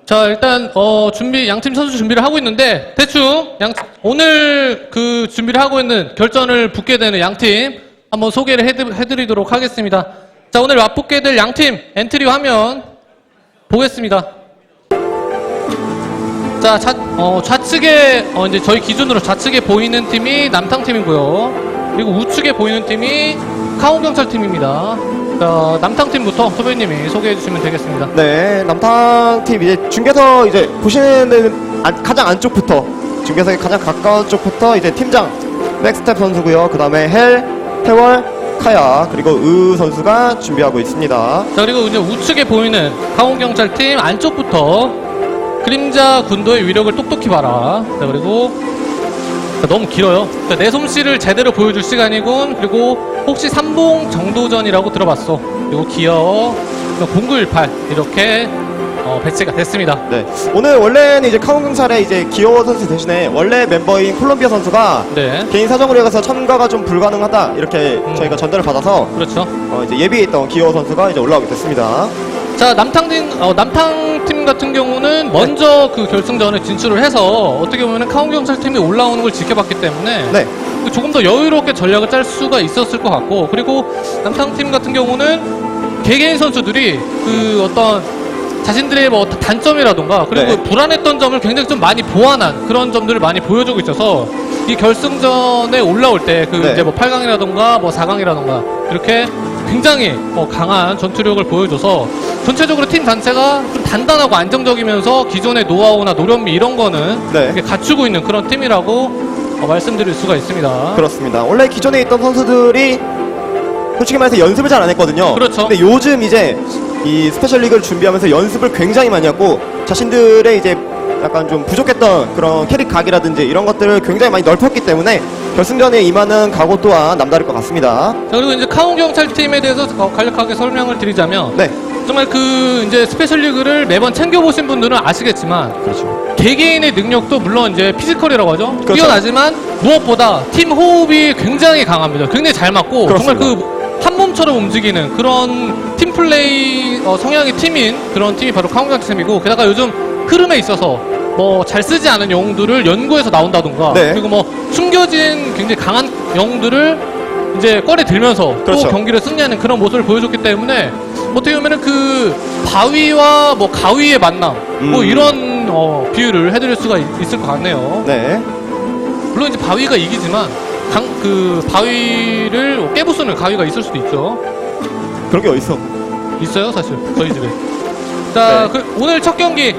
자, 일단 양팀 선수 준비를 하고 있는데 대충 오늘 그 준비를 하고 있는 결전을 붙게 되는 양팀 한번 소개를 해드리도록 하겠습니다. 자, 오늘 맞붙게 될 양팀 엔트리 화면 보겠습니다. 자, 좌측에 이제 저희 기준으로 좌측에 보이는 팀이 남탕팀이고요. 그리고 우측에 보이는 팀이 카운경찰팀입니다. 남탕팀부터 소배님이 소개해 주시면 되겠습니다. 네, 남탕팀 이제 중계석 이제 보시는 가장 안쪽부터 중계석에 가장 가까운 쪽부터 이제 팀장 백스텝 선수고요. 그 다음에 헬, 태월, 카야 그리고 의 선수가 준비하고 있습니다. 자, 그리고 이제 우측에 보이는 카운경찰팀 안쪽부터 그림자 군도의 위력을 똑똑히 봐라. 자, 그리고 너무 길어요. 내 솜씨를 제대로 보여줄 시간이군. 그리고 혹시 삼봉 정도전이라고 들어봤어. 그리고 기어, 공구 18 이렇게 배치가 됐습니다. 네, 오늘 원래는 이제 카운경찰의 이제 기어 선수 대신에 원래 멤버인 콜롬비아 선수가 네. 개인 사정으로 해서 참가가 좀 불가능하다 이렇게 저희가 전달을 받아서 그렇죠. 이제 예비에 있던 기어 선수가 이제 올라오게 됐습니다. 자, 남탕팀 같은 경우는 먼저 그 결승전에 진출을 해서 어떻게 보면 카운경찰팀이 올라오는 걸 지켜봤기 때문에 네, 조금 더 여유롭게 전략을 짤 수가 있었을 것 같고, 그리고 남탕팀 같은 경우는 개개인 선수들이 그 어떤 자신들의 뭐 단점이라던가 그리고 네. 불안했던 점을 굉장히 좀 많이 보완한 그런 점들을 많이 보여주고 있어서 이 결승전에 올라올 때 그 네. 이제 뭐 8강이라던가 뭐 4강이라던가 이렇게 굉장히 강한 전투력을 보여줘서 전체적으로 팀 자체가 좀 단단하고 안정적이면서 기존의 노하우나 노련미 이런 거는 네. 이렇게 갖추고 있는 그런 팀이라고 말씀드릴 수가 있습니다. 그렇습니다. 원래 기존에 있던 선수들이 솔직히 말해서 연습을 잘 안 했거든요. 그렇죠. 근데 요즘 이제 이 스페셜 리그를 준비하면서 연습을 굉장히 많이 했고 자신들의 이제 약간 좀 부족했던 그런 캐릭 각이라든지 이런 것들을 굉장히 많이 넓혔기 때문에 결승전에 임하는 각오 또한 남다를 것 같습니다. 자, 그리고 이제 카운경찰팀에 대해서 간략하게 설명을 드리자면 네, 정말 그 이제 스페셜 리그를 매번 챙겨보신 분들은 아시겠지만 그렇죠. 개개인의 능력도 물론 이제 피지컬이라고 하죠. 그렇죠. 뛰어나지만 무엇보다 팀 호흡이 굉장히 강합니다. 굉장히 잘 맞고 그렇습니다. 정말 그 한 몸처럼 움직이는 그런 팀 플레이 성향의 팀인 그런 팀이 바로 카운경찰팀이고, 게다가 요즘 흐름에 있어서 뭐 잘 쓰지 않은 영웅들을 연구해서 나온다던가 네. 그리고 뭐 숨겨진 굉장히 강한 영웅들을 이제 꺼내 들면서 그렇죠. 또 경기를 승리하는 그런 모습을 보여줬기 때문에 어떻게 보면은 그 바위와 뭐 가위의 만남 뭐 이런 비유를 해드릴 수가 있을 것 같네요. 네, 물론 이제 바위가 이기지만 그 바위를 깨부수는 가위가 있을 수도 있죠. 그런 게 어딨어. 있어요, 사실 저희 집에. 자, 네. 오늘 첫 경기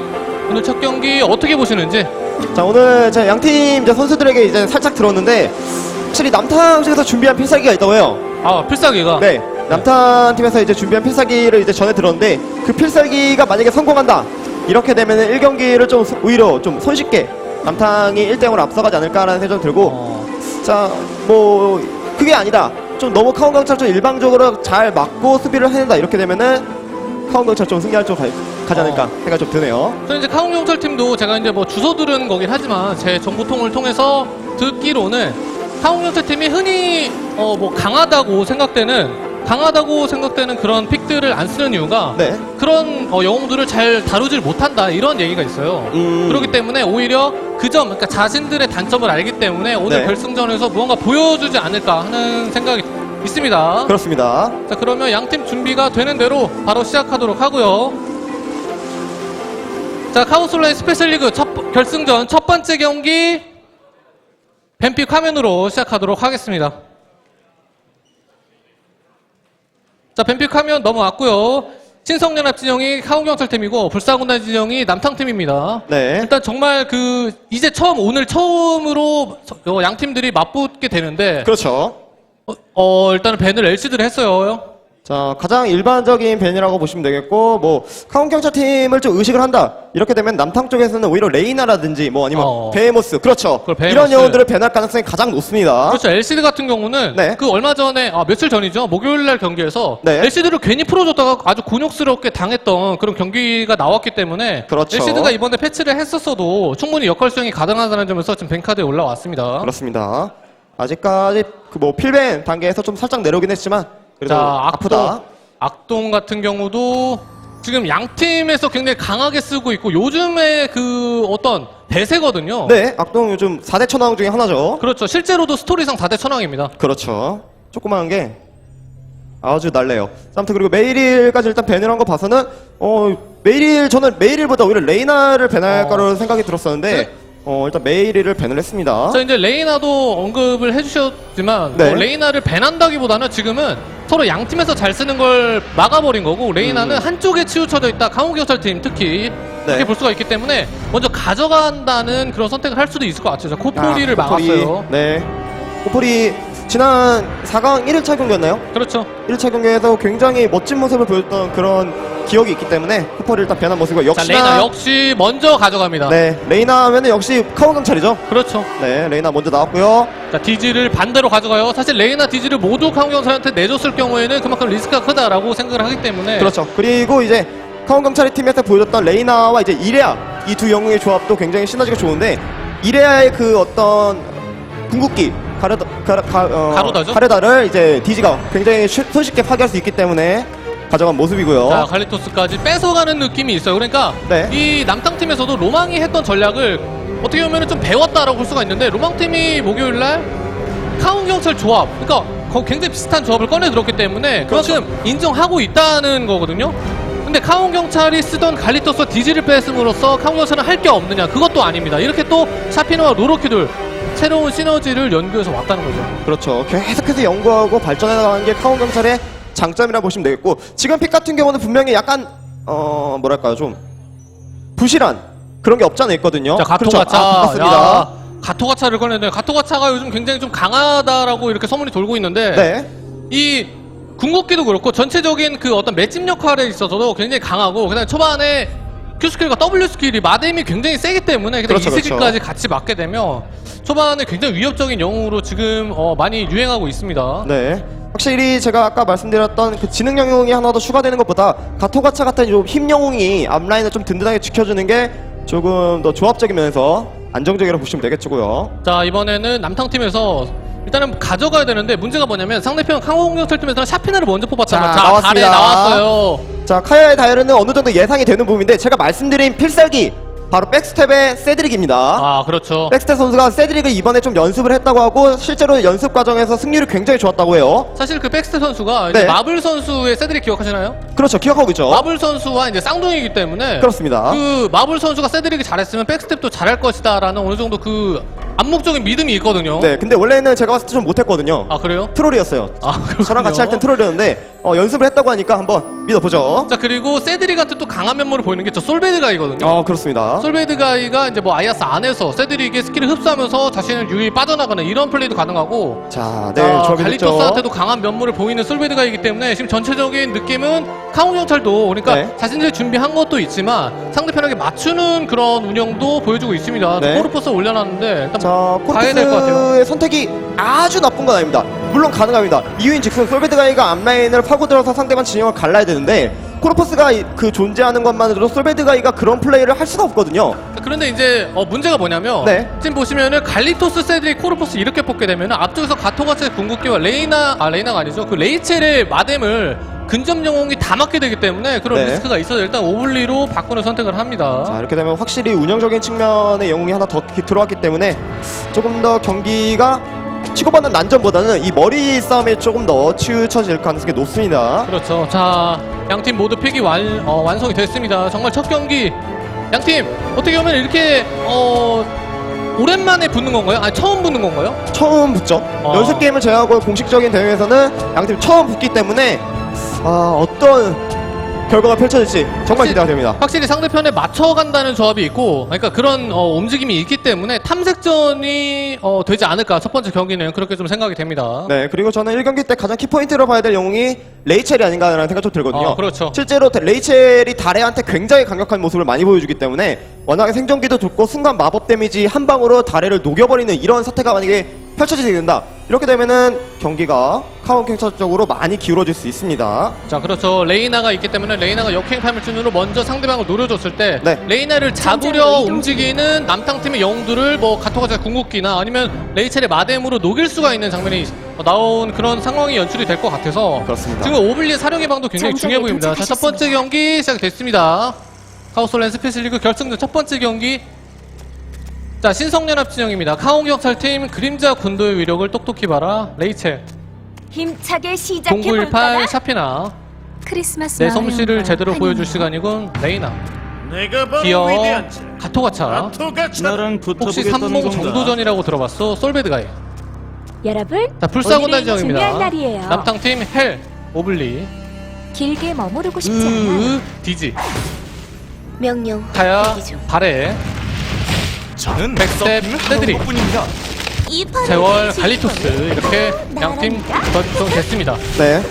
어떻게 보시는지. 자, 오늘 제가 양팀 이제 선수들에게 이제 살짝 들었는데 확실히 남탕 측에서 준비한 필살기가 있다고 해요. 아, 필살기가. 네, 남탄 팀에서 이제 준비한 필살기를 이제 전해 들었는데 그 필살기가 만약에 성공한다 이렇게 되면은 1경기를 좀 오히려 좀 손쉽게 남탕이 1대0으로 앞서가지 않을까라는 생각이 들고 자, 뭐 그게 아니다 좀 너무 카운경찰 좀 일방적으로 잘 막고 수비를 해낸다 이렇게 되면은 카운경찰 좀 승리할 쪽 가지 않을까 생각이 좀 드네요. 저는 이제 카운경찰팀도 제가 이제 뭐 주소 들은 거긴 하지만 제 정보통을 통해서 듣기로는 카운경찰팀이 흔히 뭐 강하다고 생각되는 그런 픽들을 안 쓰는 이유가 네, 그런 영웅들을 잘 다루질 못한다 이런 얘기가 있어요. 그렇기 때문에 오히려 그러니까 자신들의 단점을 알기 때문에 오늘 네. 결승전에서 무언가 보여주지 않을까 하는 생각이 있습니다. 그렇습니다. 자, 그러면 양팀 준비가 되는 대로 바로 시작하도록 하고요. 자, 카오솔라의 스페셜리그 결승전 첫 번째 경기 뱀픽 화면으로 시작하도록 하겠습니다. 자, 뱀픽 화면 넘어왔고요. 신성연합 진영이 카운경찰팀이고 불사군단 진영이 남탕팀입니다. 네, 일단 정말 이제 오늘 처음으로 양 팀들이 맞붙게 되는데 그렇죠. 일단은 밴을 LCD를 했어요. 자, 가장 일반적인 밴이라고 보시면 되겠고, 뭐, 카운경찰 팀을 좀 의식을 한다. 이렇게 되면 남탕 쪽에서는 오히려 레이나라든지, 뭐, 아니면 베헤모스. 그렇죠. 베헤모스. 이런 영웅들을 밴할 가능성이 가장 높습니다. 그렇죠. LCD 같은 경우는 네. 얼마 전에, 며칠 전이죠. 목요일날 경기에서 네. LCD를 괜히 풀어줬다가 아주 곤욕스럽게 당했던 그런 경기가 나왔기 때문에 그렇죠. LCD가 이번에 패치를 했었어도 충분히 역할 수행이 가능하다는 점에서 지금 뱅카드에 올라왔습니다. 그렇습니다. 아직까지 뭐 필벤 단계에서 좀 살짝 내려오긴 했지만, 그래도 자, 아프다. 악동 같은 경우도 지금 양 팀에서 굉장히 강하게 쓰고 있고 요즘에 그 어떤 대세거든요. 네, 악동 요즘 4대 천왕 중에 하나죠. 그렇죠. 실제로도 스토리상 4대 천왕입니다. 그렇죠. 조그마한 게 아주 날래요. 아무튼 그리고 메이릴까지 일단 밴을 한 거 봐서는 저는 메이릴보다 오히려 레이나를 밴할 거라는 생각이 들었었는데 네. 일단 메이릴을 밴을 했습니다. 자, 이제 레이나도 언급을 해주셨지만 네. 레이나를 밴한다기보다는 지금은 서로 양 팀에서 잘 쓰는 걸 막아버린 거고 레이나는 한쪽에 치우쳐져 있다. 강호경찰팀 특히 그렇게 볼 수가 있기 때문에 먼저 가져간다는 그런 선택을 할 수도 있을 것 같아요. 자, 코포리를 막았어요. 네. 코포리 지난 4강 1일차 경기였나요? 그렇죠. 1차 경기에서 굉장히 멋진 모습을 보였던 그런 기억이 있기 때문에 코포리를 일단 밴한 모습이고 자, 역시나 레이나 역시 먼저 가져갑니다. 네, 레이나 하면은 역시 카오 경찰이죠. 그렇죠. 네, 레이나 먼저 나왔고요. 자, 디지를 반대로 가져가요. 사실 레이나 디지를 모두 강호경찰한테 내줬을 경우에는 그만큼 리스크가 크다라고 생각을 하기 때문에 그렇죠. 그리고 이제 카온 경찰의 팀에서 보여줬던 레이나와 이제 이레아 이 두 영웅의 조합도 굉장히 시너지가 좋은데 이레아의 그 어떤 궁극기 가루다죠? 가르다를 이제 디지가 굉장히 손쉽게 파괴할 수 있기 때문에 가져간 모습이고요. 자, 갈리토스까지 뺏어가는 느낌이 있어요. 그러니까 네. 이 남탕팀에서도 로망이 했던 전략을 어떻게 보면 좀 배웠다라고 볼 수가 있는데 로망팀이 목요일날 카운경찰 조합 그러니까 굉장히 비슷한 조합을 꺼내 들었기 때문에 그만큼 그렇죠. 인정하고 있다는 거거든요. 근데 카운경찰이 쓰던 갈리토스와 디지를 뺐음으로써 카운경찰은 할 게 없느냐, 그것도 아닙니다. 이렇게 또 샤피노와 로로키들 새로운 시너지를 연구해서 왔다는 거죠. 그렇죠. 계속해서 연구하고 발전해 나가는 게 카온 경찰의 장점이라 보시면 되겠고 지금 픽 같은 경우는 분명히 약간 뭐랄까요, 좀 부실한 그런 게 없지 않아 있거든요. 자, 가토가차. 그렇죠. 맞습니다. 야, 가토가차를 꺼내네요. 가토가차가 요즘 굉장히 좀 강하다라고 이렇게 소문이 돌고 있는데 네. 이 궁극기도 그렇고 전체적인 그 어떤 맷집 역할에 있어서도 굉장히 강하고 그다음에 초반에 Q 스킬과 W 스킬이 마뎀이 굉장히 세기 때문에 그다음에 그렇죠, 이 스킬까지 같이 맞게 되면 초반에 굉장히 위협적인 영웅으로 지금 많이 유행하고 있습니다. 네. 확실히 제가 아까 말씀드렸던 그 지능 영웅이 하나 더 추가되는 것보다 가토가차 같은 좀 힘 영웅이 앞라인을 좀 든든하게 지켜주는 게 조금 더 조합적이면서 안정적이라고 보시면 되겠고요. 자, 이번에는 남탕팀에서 일단은 가져가야 되는데 문제가 뭐냐면 상대편 강호공격팀에서는 샤피나를 먼저 뽑았잖아요. 자, 나왔습니다. 달에 나왔어요. 자, 카야의 다이어는 어느 정도 예상이 되는 부분인데 제가 말씀드린 필살기 바로 백스텝의 세드릭입니다. 아, 그렇죠. 백스텝 선수가 세드릭을 이번에 좀 연습을 했다고 하고 실제로 연습 과정에서 승률이 굉장히 좋았다고 해요. 사실 그 백스텝 선수가 이제 네. 마블 선수의 세드릭 기억하시나요? 그렇죠. 기억하고 있죠. 마블 선수와 이제 쌍둥이이기 때문에 그렇습니다. 그 마블 선수가 세드릭이 잘했으면 백스텝도 잘할 것이다라는 어느 정도 그 암묵적인 믿음이 있거든요. 네, 근데 원래는 제가 봤을 때 좀 못했거든요. 아, 그래요? 트롤이었어요. 아, 그렇군요. 저랑 같이 할 땐 트롤이었는데 연습을 했다고 하니까 한번 믿어보죠. 자, 그리고 세드릭한테 또 강한 면모를 보이는 게 저 솔베드가이거든요. 그렇습니다. 솔베드가이가 이제 뭐 아이아스 안에서 세드릭의 스킬을 흡수하면서 자신을 유유히 빠져나가는 이런 플레이도 가능하고 자, 네, 자, 조합이 됐죠. 갈리토스한테도 강한 면모를 보이는 솔베드가이기 때문에 지금 전체적인 느낌은 카운경찰도 그러니까 네. 자신들이 준비한 것도 있지만 상대편에게 맞추는 그런 운영도 보여주고 있습니다. 네. 코르포스 올려놨는데 일단 자, 가야 될 것 같아요. 코르푸스의 선택이 아주 나쁜 건 아닙니다. 물론 가능합니다. 이유인 즉슨 솔베드가이가 앞라인을 파고들어서 상대방 진영을 갈라야 되는데 코르포스가 그 존재하는 것만으로도 솔베드가이가 그런 플레이를 할 수가 없거든요. 그런데 이제 문제가 뭐냐면 네. 지금 보시면은 갈리토스, 세드릭, 코르포스 이렇게 뽑게 되면은 앞쪽에서 가토가츠의 궁극기와 레이나가 아니죠. 그 레이첼의 마뎀을 근접 영웅이 다 맞게 되기 때문에 그런 네. 리스크가 있어서 일단 오블리로 바꾸는 선택을 합니다. 자, 이렇게 되면 확실히 운영적인 측면의 영웅이 하나 더 들어왔기 때문에 조금 더 경기가 치고받는 난점보다는 이 머리 싸움에 조금 더 치우쳐질 가능성이 높습니다. 그렇죠. 자, 양팀 모두 픽이 완성이 됐습니다. 정말 첫 경기 양팀 어떻게 보면 이렇게 오랜만에 붙는 건가요? 아니, 처음 붙는 건가요? 처음 붙죠. 연습 게임을 제외하고 공식적인 대회에서는 양팀 처음 붙기 때문에 어떤 결과가 펼쳐질지 정말 기대가 됩니다. 확실히 상대편에 맞춰간다는 조합이 있고, 그러니까 그런 움직임이 있기 때문에 탐색전이 되지 않을까. 첫 번째 경기는 그렇게 좀 생각이 됩니다. 네, 그리고 저는 1경기 때 가장 키포인트로 봐야 될 영웅이 레이첼이 아닌가라는 생각 좀 들거든요. 그렇죠. 실제로 레이첼이 다레한테 굉장히 강력한 모습을 많이 보여주기 때문에 워낙에 생존기도 좋고 순간 마법 데미지 한 방으로 다레를 녹여버리는 이런 사태가 만약에 펼쳐지게 된다. 이렇게 되면은 경기가 카운 캡처 쪽으로 많이 기울어질 수 있습니다. 자, 그렇죠. 레이나가 있기 때문에 레이나가 역행 파멸진으로 먼저 상대방을 노려줬을 때 네. 레이나를 잡으려 움직이는 남탕팀의 영웅들을 뭐 가토가자 궁극기나 아니면 레이첼의 마뎀으로 녹일 수가 있는 장면이 나온 그런 상황이 연출이 될 것 같아서 그렇습니다. 지금 오블리의 사령의 방도 굉장히 중요해 보입니다. 자, 첫 번째 경기 시작됐습니다. 카오솔 스페셜리그 결승전 첫 번째 경기. 자, 신성연합 진영입니다. 카온경찰팀 그림자 군도의 위력을 똑똑히 봐라. 레이첼 힘차게 0918 시작해볼까나? 샤피나 크리스마스 내 마을의 솜씨를 영광 제대로 보여줄 환영해요. 시간이군. 레이나 내가 바로 기어 위대한 자. 가토가차 나랑 혹시 붙어보겠다는 삼봉 건가? 정도전이라고 들어봤어? 솔베드가이. 여러분, 자, 불사군단 오늘은 중요한 지역입니다. 날이에요. 남탕팀 헬 오블리 길게 머무르고 싶지 않아. 디지 명령 타야 대기 중. 발에 저는 백스텝 세드리 뿐입니다. 이 판을 재월 이길 수 갈리토스 있거든. 이렇게 양팀 구성됐습니다. 네.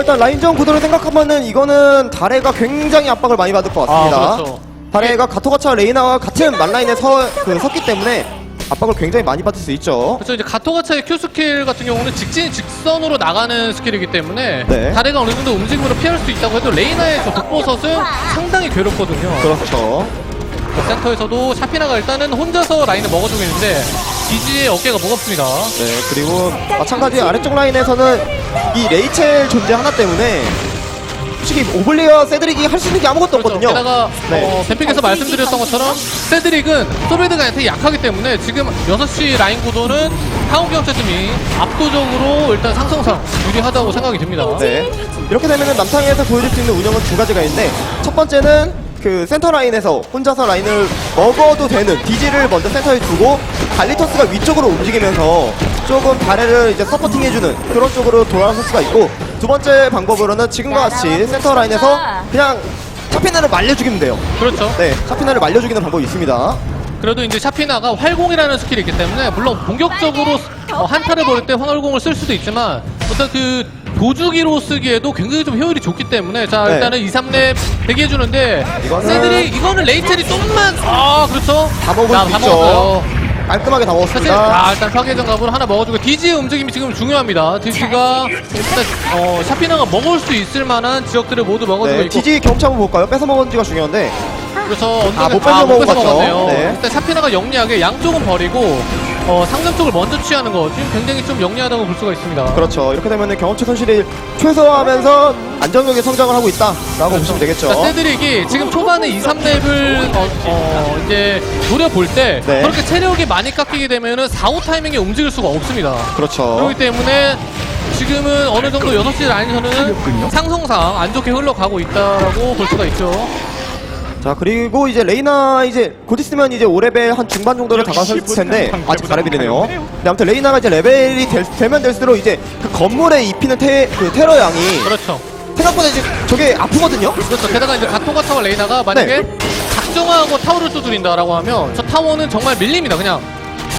일단 라인전 구도를 생각하면은 이거는 다레가 굉장히 압박을 많이 받을 것 같습니다. 그렇죠. 다레가 가토가차 레이나와 같은 만라인에 섰기 때문에 압박을 굉장히 많이 받을 수 있죠. 그래서 이제 가토가차의 Q 스킬 같은 경우는 직선으로 나가는 스킬이기 때문에 네. 다레가 어느 정도 움직임으로 피할 수 있다고 해도 레이나의 저 독보섯은 상당히 괴롭거든요. 그렇죠. 센터에서도 샤피나가 일단은 혼자서 라인을 먹어주고 있는데 디지의 어깨가 무겁습니다. 네, 그리고 마찬가지 아래쪽 라인에서는 이 레이첼 존재 하나 때문에 솔직히 오블리와 세드릭이 할 수 있는 게 아무것도 그렇죠. 없거든요. 게다가 네. 뱀픽에서 말씀드렸던 것처럼 세드릭은 소베드가한테 약하기 때문에 지금 6시 라인 구도는 한국경찰팀이 압도적으로 일단 상성상 유리하다고 생각이 듭니다. 네. 이렇게 되면은 남탕에서 보여줄 수 있는 운영은 두 가지가 있는데 첫 번째는 그 센터 라인에서 혼자서 라인을 먹어도 되는 디지를 먼저 센터에 두고 갈리토스가 위쪽으로 움직이면서 조금 다리를 이제 서포팅해주는 그런 쪽으로 돌아설 수가 있고 두 번째 방법으로는 지금과 같이 센터 라인에서 그냥 차피나를 말려주기면 돼요. 그렇죠. 네, 차피나를 말려주기는 방법이 있습니다. 그래도 이제 샤피나가 활공이라는 스킬이 있기 때문에 물론 공격적으로 한타를 벌일 때 활공을 쓸 수도 있지만 어떤 그 도주기로 쓰기에도 굉장히 좀 효율이 좋기 때문에 자 네. 일단은 2, 3렙 대기해주는데 이거는- 이거는 레이첼이 좀만 그렇죠. 다 먹을 자, 수 다 있죠. 먹었어요. 깔끔하게 다 사실 먹었습니다. 일단 파괴정갑을 하나 먹어주고 디지의 움직임이 지금 중요합니다. 디지가 일단 샤피나가 먹을 수 있을 만한 지역들을 모두 먹어주고 네, 있고 디지 경치 한번 볼까요? 뺏어 먹은지가 중요한데 그래서 언덕에 못 뺏어 먹은 것 같죠? 먹었네요. 네. 일단 샤피나가 영리하게 양쪽은 버리고 상점 쪽을 먼저 취하는 거 지금 굉장히 좀 영리하다고 볼 수가 있습니다. 그렇죠. 이렇게 되면 경험치 손실을 최소화하면서 안정적인 성장을 하고 있다라고 보시면 되겠죠. 그러니까 세드릭이 지금 초반에 2, 3렙을 이제 노려볼 때 네. 그렇게 체력이 많이 깎이게 되면은 4, 5 타이밍에 움직일 수가 없습니다. 그렇죠. 그렇기 때문에 지금은 어느 정도 6시 라인에서는 상성상 안 좋게 흘러가고 있다라고 볼 수가 있죠. 자, 그리고 이제 레이나 이제 곧 있으면 이제 5레벨 한 중반 정도를 다가설 텐데 아직 4레벨이네요. 근데 아무튼 레이나가 이제 레벨이 되면 될수록 이제 그 건물에 입히는 그 테러 양이 그렇죠. 생각보다 이제 저게 아프거든요. 그렇죠. 게다가 이제 가토가타와 레이나가 만약에 네. 작정하고 타워를 두드린다라고 하면 저 타워는 정말 밀립니다. 그냥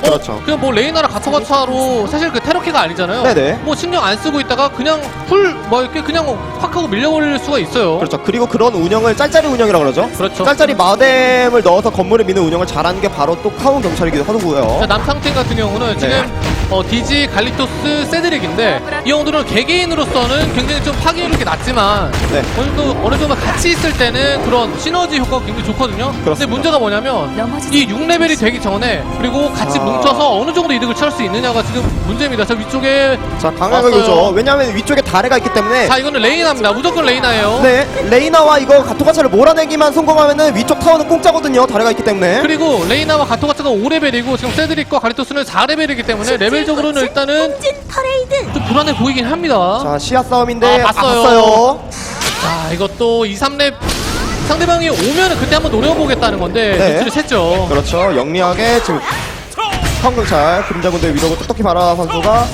그렇죠. 그냥 뭐 레이나랑 가토가타로 사실 그 테러키가 아니잖아요. 네네. 뭐 신경 안 쓰고 있다가 그냥 이렇게 그냥 확 하고 밀려버릴 수가 있어요. 그렇죠. 그리고 그런 운영을 짤짤이 운영이라고 그러죠. 그렇죠. 짤짤이 마뎀을 넣어서 건물에 미는 운영을 잘하는 게 바로 또 카운 경찰이기도 하고요. 자, 남탕팀 같은 경우는 지금 디지, 갈리토스, 세드릭인데 이 형들은 개개인으로서는 굉장히 좀 파괴력이 낮지만 네. 어느 정도 같이 있을 때는 그런 시너지 효과가 굉장히 좋거든요. 근데 그렇습니다. 문제가 뭐냐면 넘어지지 이 6레벨이 되기 전에 그리고 같이 아. 뭉쳐서 어느 정도 이득을 취할 수 있느냐가 지금 문제입니다. 저 위쪽에 자, 강하게 왔어요. 오죠. 왜냐하면 위쪽에 다레가 있기 때문에 자 이거는 레이나입니다. 무조건 레이나예요. 네, 레이나와 이거 가토가차를 몰아내기만 성공하면은 위쪽 타워는 공짜거든요. 다레가 있기 때문에. 그리고 레이나와 가토가츠가 5레벨이고 지금 세드릭과 가리토스는 4레벨이기 때문에 레벨적으로는 일단은 진 퍼레이드. 좀 불안해 보이긴 합니다. 자, 시야 싸움인데 봤어요. 봤어요. 자 이것도 2, 3렙 상대방이 오면은 그때 한번 노려보겠다는 건데 네. 눈치를 챘죠. 그렇죠. 영리하게 지금 황금찰 그림자군대 위력을 똑똑히 바라 선수가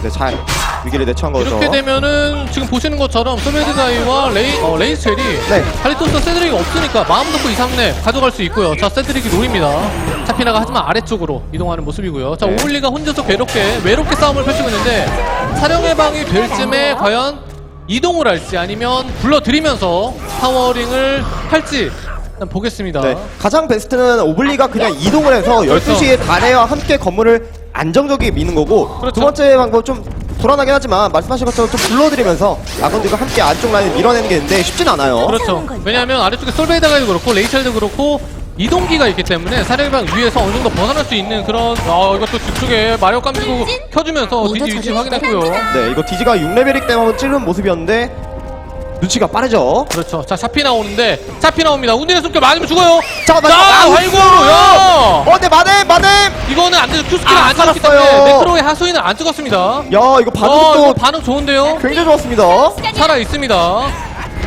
네, 잘 위기를 내처한 거죠. 이렇게 되면은 지금 보시는 것처럼 소메드가이와 레이첼이 네. 칼리토스 세드릭이 없으니까 마음 놓고 2, 3렙 가져갈 수 있고요. 자 세드릭이 노립니다. 차피나가 하지만 아래쪽으로 이동하는 모습이고요. 자 네. 오블리가 혼자서 외롭게 싸움을 펼치고 있는데 사령의 방이 될 쯤에 과연 이동을 할지 아니면 불러들이면서 파워링을 할지 일단 보겠습니다. 네. 가장 베스트는 오블리가 그냥 이동을 해서 그렇죠. 12시에 다레와 함께 건물을 안정적이게 미는 거고 그렇죠. 두 번째 방법 좀 불안하긴 하지만 말씀하신 것처럼 좀 불러드리면서 아군들과 함께 안쪽 라인을 밀어내는 게 있는데 쉽진 않아요. 그렇죠. 왜냐하면 아래쪽에 솔베이다가도 그렇고 레이첼도 그렇고 이동기가 있기 때문에 사령방 위에서 어느 정도 벗어날 수 있는 그런 이것도 뒤쪽에 마력 감지구 켜주면서 디지 위치 확인했고요. 네, 이거 디지가 6레벨이기 때문에 찌르는 모습이었는데 눈치가 빠르죠. 그렇죠. 자 샤피 나오는데 샤피 나옵니다. 운전의 숨결 맞으면 죽어요. 잠깐만, 자 잠깐만. 활구로 야 네, 마뎀! 이거는 안 되죠. 큐스킬은 아, 안 찍었기 살았어요. 때문에 매크로의 하수인은 안 찍었습니다. 야, 이거 이거 반응도 반응 좋은데요. 굉장히 좋았습니다. 살아 있습니다.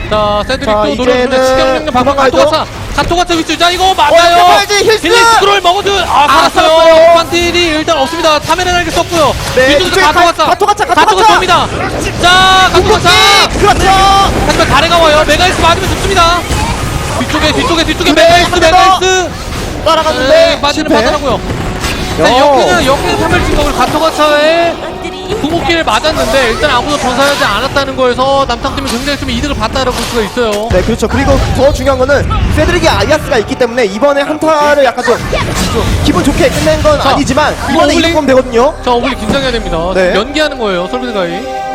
자 세드릭도 자, 노려주면 이제는 치경력는 바로 도망가야죠. 가토가차 위치. 자 이거 맞아요. 잡아야지, 힐스! 스크롤 먹어도 살았어요. 살았어요. 판딜이 일단 없습니다. 카메라 날개 썼고요. 네, 뒤쪽에서 이쪽에 가토가차 가토가차! 옵니다. 자 가토가차. 그렇죠! 하지만 가래가 와요. 메가이스 맞으면 죽습니다. 뒤쪽에 네, 메가이스 한 대 더. 메가이스. 따라갔는데 빠지는 실패. 빠져나고요. 자, 야. 역행 파멸진곡을 가토가차에 것들이 궁극기를 맞았는데 일단 아무도 전사하지 않았다는 거에서 남탕팀이 굉장히 좀 이득을 봤다고 볼 수가 있어요. 네, 그렇죠. 그리고 더 중요한 거는 세드릭이 아이아스가 있기 때문에 이번에 한타를 약간 좀 기분 좋게 끝낸 건 자, 아니지만 이거 이번에 올리- 이득보면 되거든요. 자, 오블리 긴장해야 됩니다. 네. 지금 연기하는 거예요, 솔비드가이.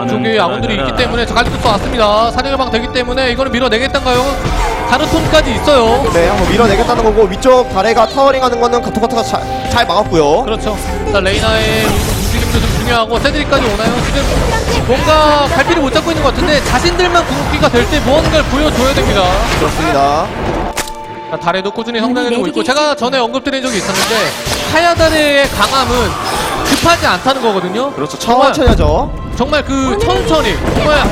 저기 아군들이 있기 때문에 저 갈리토스 왔습니다. 사령방 되기 때문에 이거는 밀어내겠단가요? 가르톤까지 있어요. 네, 한번 밀어내겠다는 거고 위쪽 다래가 타워링하는 거는 가토가타가 잘 막았고요. 그렇죠. 자, 레이나의 움직임도 좀 중요하고 세드릭까지 오나요? 지금 뭔가 갈피를 못 잡고 있는 것 같은데 자신들만 궁극기가 될 때 무언가를 보여줘야 됩니다. 그렇습니다. 자, 달에도 꾸준히 성장해주고 있고 제가 전에 언급드린 적이 있었는데 하야달의 강함은 급하지 않다는 거거든요. 그렇죠. 정말, 천천히 하죠. 정말 그 천천히 정말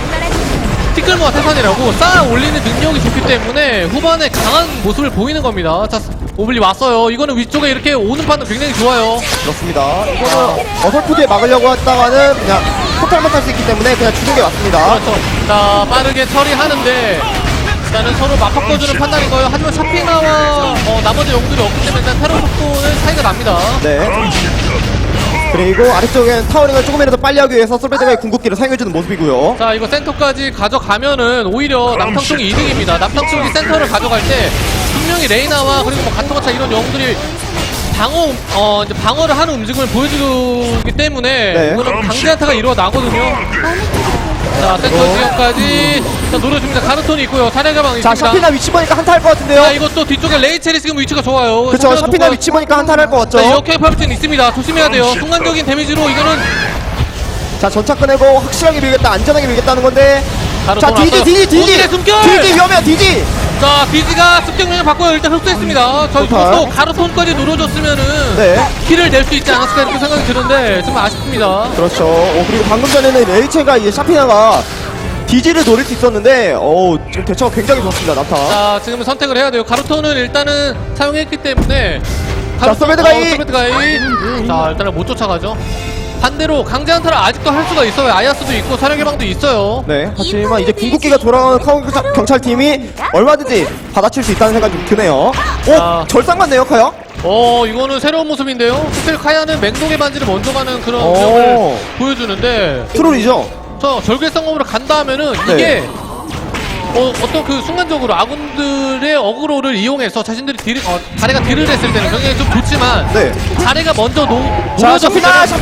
티끌모아 태산이라고 쌓아 올리는 능력이 좋기 때문에 후반에 강한 모습을 보이는 겁니다. 자 오블리 왔어요. 이거는 위쪽에 이렇게 오는 판은 굉장히 좋아요. 그렇습니다. 이거는 어설프게 막으려고 했다가는 그냥 포탈만 탈 수 있기 때문에 그냥 주는 게 맞습니다. 그렇죠. 자 빠르게 처리하는데 일단은 서로 맞바꿔주는 판단인 거예요. 하지만 샤피나와 나머지 용들이 없기 때문에 일단 테러 속도는 차이가 납니다. 네. 그리고 아래쪽엔 타워링을 조금이라도 빨리 하기 위해서 솔베드가의 궁극기를 사용해주는 모습이고요. 자 이거 센터까지 가져가면은 오히려 남탕 쪽이 이득입니다. 남탕 쪽이 센터를 가져갈 때 분명히 레이나와 그리고 뭐 가토가차 이런 영웅들이 이제 방어를 하는 움직임을 보여주기 때문에 네. 이거는 강제 한타가 일어나거든요. 자 센터 지역까지 자, 노려줍니다. 가르톤이 있고요. 사례가방 자, 있습니다. 샤피나 위치 보니까 한타 할 것 같은데요. 자 이것도 뒤쪽에 레이첼이 지금 위치가 좋아요. 그렇죠. 정면 샤피나 보고. 위치 보니까 한타 할 것 같죠. 자 이렇게 파비튼 있습니다. 조심해야 돼요. 순간적인 데미지로 이거는 자, 전차 꺼내고 확실하게 밀겠다, 안전하게 밀겠다는 건데. 가르톤 자, 왔어요. 디지! 오늘의 숨결! 디지 위험해요, 디지! 자, 비지가 습격명을 받고 일단 흡수했습니다. 저희 좋다. 이것도 가르톤까지 노려줬으면은 네. 키를 낼 수 있지 않았을까 이렇게 생각이 드는데 정말 아쉽습니다. 그렇죠. 그리고 방금 전에는 레이첼과 이제 샤피나가 디지를 노릴 수 있었는데, 지금 대처가 굉장히 좋습니다, 나타. 자, 지금 선택을 해야 돼요. 가르톤은 일단은 사용했기 때문에 자, 솔베드가이! 솔베드가이. 자, 일단은 못 쫓아가죠. 반대로 강제 한타를 아직도 할 수가 있어요. 아야스도 있고 사령개방도 있어요. 네. 하지만 이제 궁극기가 돌아오는 경찰팀이 얼마든지 받아칠 수 있다는 생각이 좀 드네요. 자. 절상 맞네요, 카야? 이거는 새로운 모습인데요. 사실 카야는 맹독의 반지를 먼저 가는 그런 오. 위력을 보여주는데 트롤이죠? 저 절개성검으로 간다 하면은 네. 이게 어떤 그 순간적으로 아군들의 어그로를 이용해서 자신들이 다리가 딜을 했을 때는 굉장히 좀 좋지만 네. 다리가 먼저 자, 샤피나! 자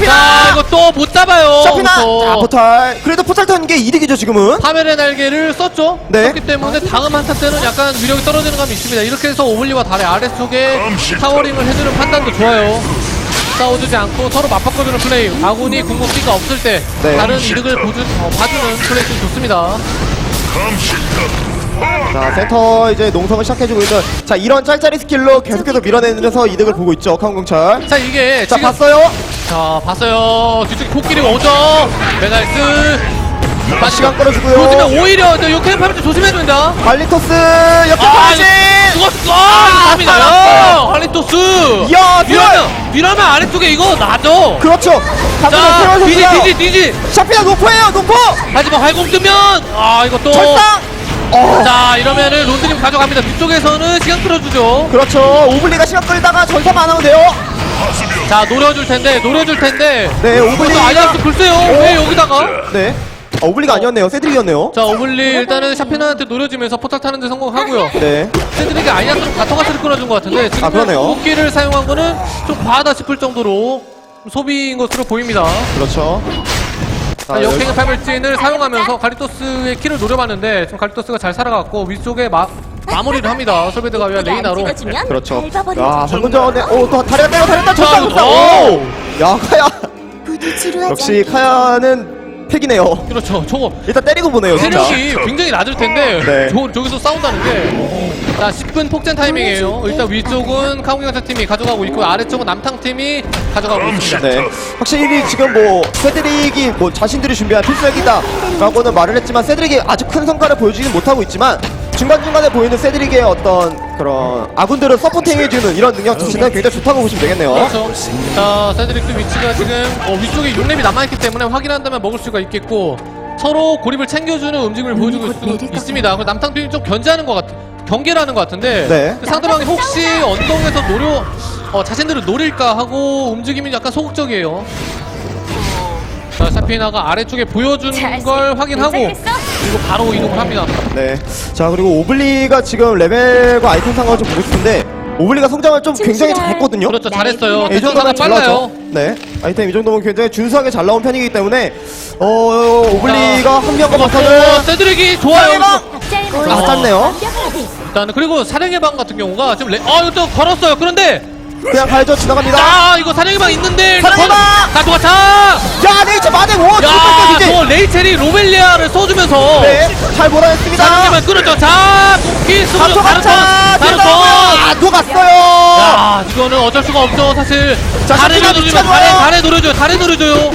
이거 또 못 잡아요. 샤피나! 또. 자, 포탈. 그래도 포탈 타는 게 이득이죠, 지금은. 파멸의 날개를 썼죠. 네. 그렇기 때문에 다음 한타 때는 약간 위력이 떨어지는 감이 있습니다. 이렇게 해서 오블리와 달의 아래쪽에 타워링을 해주는 판단도 좋아요. 싸워주지 않고 서로 맞바꿔주는 플레이. 아군이 궁극기가 없을 때 네. 다른 이득을 봐주는 플레이 좀 좋습니다. 자, 센터 이제 농성을 시작해주고 있는. 자, 이런 짤짤이 스킬로 계속해서 밀어내면서 이득을 보고 있죠, 카운경찰. 자 이게 자, 지금 봤어요? 자 봤어요. 뒤쪽에 코끼리 오죠. 메갈스 자, 시간 끌어주고요. 조심해. 오히려 요케인 파면 조심해야 된다. 발리토스 역전 아 파이팅! 죽었어. 감이나요. 할리토스. 이야, 이러면 아래쪽에 이거 나죠. 그렇죠. 자 디지. 디지. 샤피나 노포예요, 노포! 하지만 활공 뜨면 이것도 절상! 자 이러면은 론드님 가져갑니다. 뒤쪽에서는 시간 끌어주죠. 그렇죠. 오블리가 시간 끌다가 전사만 안 하면 돼요. 자 노려줄 텐데 네, 오블리. 아이언스 글쎄요. 왜 여기다가 네. 오블리가 아니었네요. 세드릭이었네요. 자 오블리 일단은 샤피나한테 노려주면서 포탈 타는 데 성공하고요. 네. 샌드릭이 아이언스로 가토가스를 끌어준 것 같은데 지금 그러네요. 궁극기를 사용한 거는 좀 과하다 싶을 정도로 소비인 것으로 보입니다. 그렇죠. 아, 역행의 팔물진을 사용하면서 갈리토스의 키를 노려봤는데 지금 갈리토스가 잘 살아갔고 위쪽에 마무리를 합니다. 솔베드가 위한 레이나로. 그렇죠. 밟아버리지. 야, 방금 전에 또 다리가 빼고 다리가 자, 쳤다. 오! 오! 야, 카야. 부디 지루하지 역시 않게. 카야는 팩이네요. 그렇죠. 저거 일단 때리고 보네요, 진짜. 체력이 굉장히 낮을 텐데 네. 저기서 싸운다는 게. 자, 10분 폭젠 타이밍이에요. 일단 위쪽은 카운경찰 팀이 가져가고 있고 아래쪽은 남탕 팀이 가져가고 있습니다. 네. 확실히 지금 뭐 세드릭이 뭐 자신들이 준비한 필살기다라고는 말을 했지만 세드릭이 아주 큰 성과를 보여주지는 못하고 있지만 중간중간에 보이는 세드릭의 어떤 그런 아군들을 서포팅해주는 이런 능력 자체는 굉장히 좋다고 보시면 되겠네요. 그렇죠. 자, 세드릭도 위치가 지금 위쪽에 6렙이 남아있기 때문에 확인한다면 먹을 수가 있겠고 서로 고립을 챙겨주는 움직임을 보여주고 있습니다. 그리고 남탕 팀이 좀 견제하는 것 경계를 하는 것 같은데 네. 상대방이 혹시 언덕에서 자신들을 노릴까 하고 움직임이 약간 소극적이에요. 자, 샤피나가 아래쪽에 보여주는 걸 확인하고 그리고 바로 이동을 합니다. 네. 자, 그리고 오블리가 지금 레벨과 아이템 상황을 좀 보고 싶은데 오블리가 성장을 좀 굉장히 잘했거든요. 그렇죠, 잘했어요. 이 정도면 대전사가 잘 빨라요. 나왔죠. 네. 아이템 이 정도면 굉장히 준수하게 잘 나온 편이기 때문에 오블리가 한 명과 봐서는 세드릭이 좋아요. 아, 짧네요. 일단은 그리고 사령의 방 같은 경우가 지금 이거 또 걸었어요. 그런데 그냥 가야죠. 지나갑니다. 이거 사령의 방 있는데 사령의 방! 가져가 차. 야, 네이처 마댕! 오! 야, 이제! 저 레이첼이 로벨리아를 써주면서 네. 잘 몰아냈습니다. 사령의 방 끊었죠. 자, 기스 다른 턴. 아, 녹았어요. 야, 이거는 어쩔 수가 없죠. 사실 자, 다리 샤피나 노려주면 미쳐줘요. 다리 노려줘요.